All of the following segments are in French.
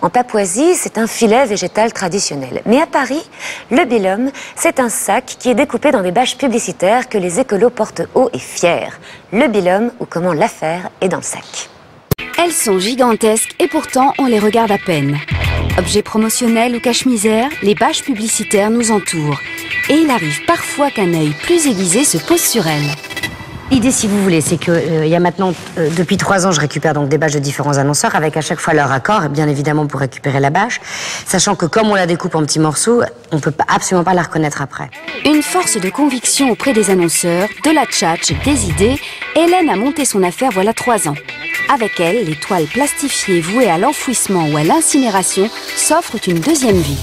En Papouasie, c'est un filet végétal traditionnel. Mais à Paris, le bilum, c'est un sac qui est découpé dans des bâches publicitaires que les écolos portent haut et fiers. Le bilum, ou comment l'affaire, est dans le sac. Elles sont gigantesques et pourtant on les regarde à peine. Objets promotionnels ou cache-misère, les bâches publicitaires nous entourent. Et il arrive parfois qu'un œil plus aiguisé se pose sur elles. L'idée, si vous voulez, c'est que il y a maintenant, depuis 3 ans, je récupère donc des bâches de différents annonceurs avec à chaque fois leur accord, et bien évidemment pour récupérer la bâche, sachant que comme on la découpe en petits morceaux, on peut absolument pas la reconnaître après. Une force de conviction auprès des annonceurs, de la tchatche, des idées, Hélène a monté son affaire voilà 3 ans. Avec elle, les toiles plastifiées vouées à l'enfouissement ou à l'incinération s'offrent une deuxième vie.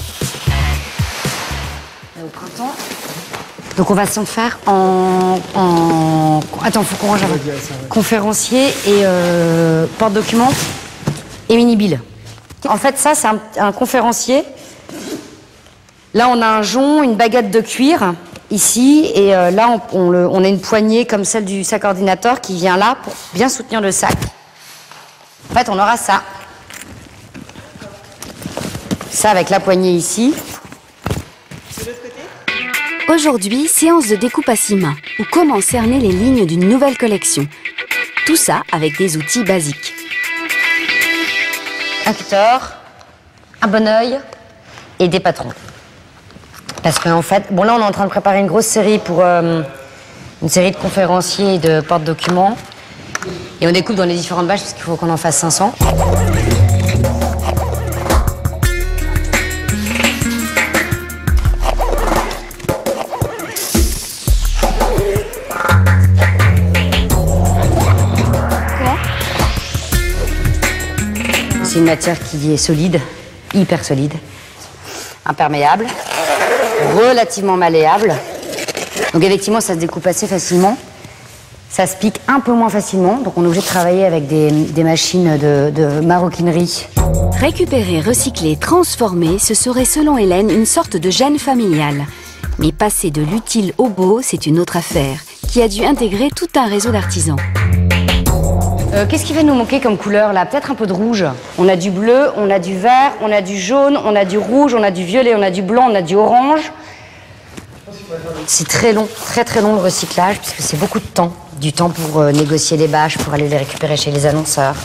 Au printemps. Donc on va s'en faire Attends, faut qu'on range avant. Conférencier et porte-documents et mini-bill. En fait, ça, c'est un conférencier. Là, on a un jonc, une baguette de cuir, ici. Et là, on a une poignée comme celle du sac ordinateur qui vient là pour bien soutenir le sac. En fait, on aura ça. Ça avec la poignée ici. Aujourd'hui, séance de découpe à 6 mains, ou comment cerner les lignes d'une nouvelle collection. Tout ça avec des outils basiques. Un cutter, un bon oeil et des patrons. Parce qu'en fait, bon là on est en train de préparer une grosse série pour une série de conférenciers et de porte-documents. Et on découpe dans les différentes bâches parce qu'il faut qu'on en fasse 500. C'est une matière qui est solide, hyper solide, imperméable, relativement malléable. Donc effectivement, ça se découpe assez facilement. Ça se pique un peu moins facilement, donc on est obligé de travailler avec des machines de maroquinerie. Récupérer, recycler, transformer, ce serait selon Hélène une sorte de gène familial. Mais passer de l'utile au beau, c'est une autre affaire, qui a dû intégrer tout un réseau d'artisans. Qu'est-ce qui va nous manquer comme couleur là? Peut-être un peu de rouge. On a du bleu, on a du vert, on a du jaune, on a du rouge, on a du violet, on a du blanc, on a du orange. C'est très long, très long le recyclage, puisque c'est beaucoup de temps. Du temps pour négocier les bâches, pour aller les récupérer chez les annonceurs.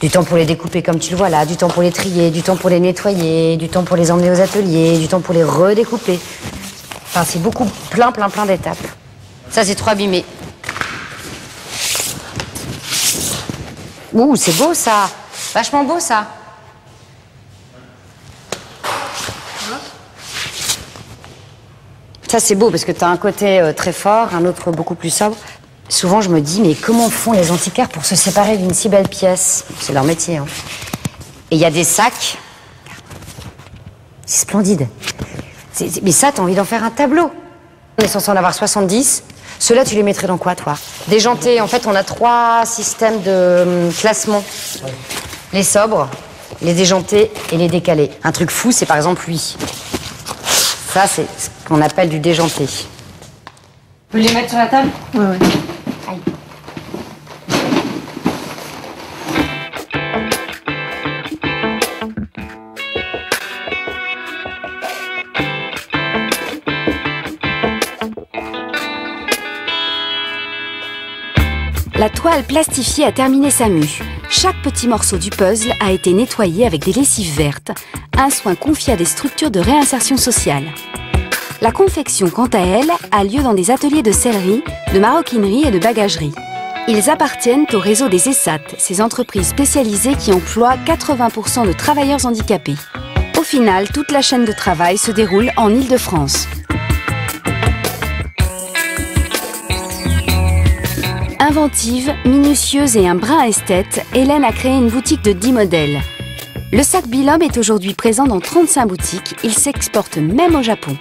Du temps pour les découper comme tu le vois là, du temps pour les trier, du temps pour les nettoyer, du temps pour les emmener aux ateliers, du temps pour les redécouper. Enfin, c'est beaucoup, plein d'étapes. Ça, c'est trop abîmé. Ouh, c'est beau ça. Vachement beau ça. Ça, c'est beau parce que tu as un côté très fort, un autre beaucoup plus sobre. Souvent, je me dis, mais comment font les antiquaires pour se séparer d'une si belle pièce? C'est leur métier. Hein. Et il y a des sacs. C'est splendide. Mais ça, t'as envie d'en faire un tableau. On est censé en avoir 70. Ceux-là, tu les mettrais dans quoi, toi? Déjantés. En fait, on a 3 systèmes de classement. Les sobres, les déjantés et les décalés. Un truc fou, c'est par exemple lui. Ça, c'est ce qu'on appelle du déjanté. Tu peux les mettre sur la table? Ouais. Aïe. La toile plastifiée a terminé sa mue. Chaque petit morceau du puzzle a été nettoyé avec des lessives vertes, un soin confié à des structures de réinsertion sociale. La confection, quant à elle, a lieu dans des ateliers de sellerie, de maroquinerie et de bagagerie. Ils appartiennent au réseau des ESAT, ces entreprises spécialisées qui emploient 80% de travailleurs handicapés. Au final, toute la chaîne de travail se déroule en Île-de-France. Inventive, minutieuse et un brin esthète, Hélène a créé une boutique de 10 modèles. Le sac bilum est aujourd'hui présent dans 35 boutiques, il s'exporte même au Japon.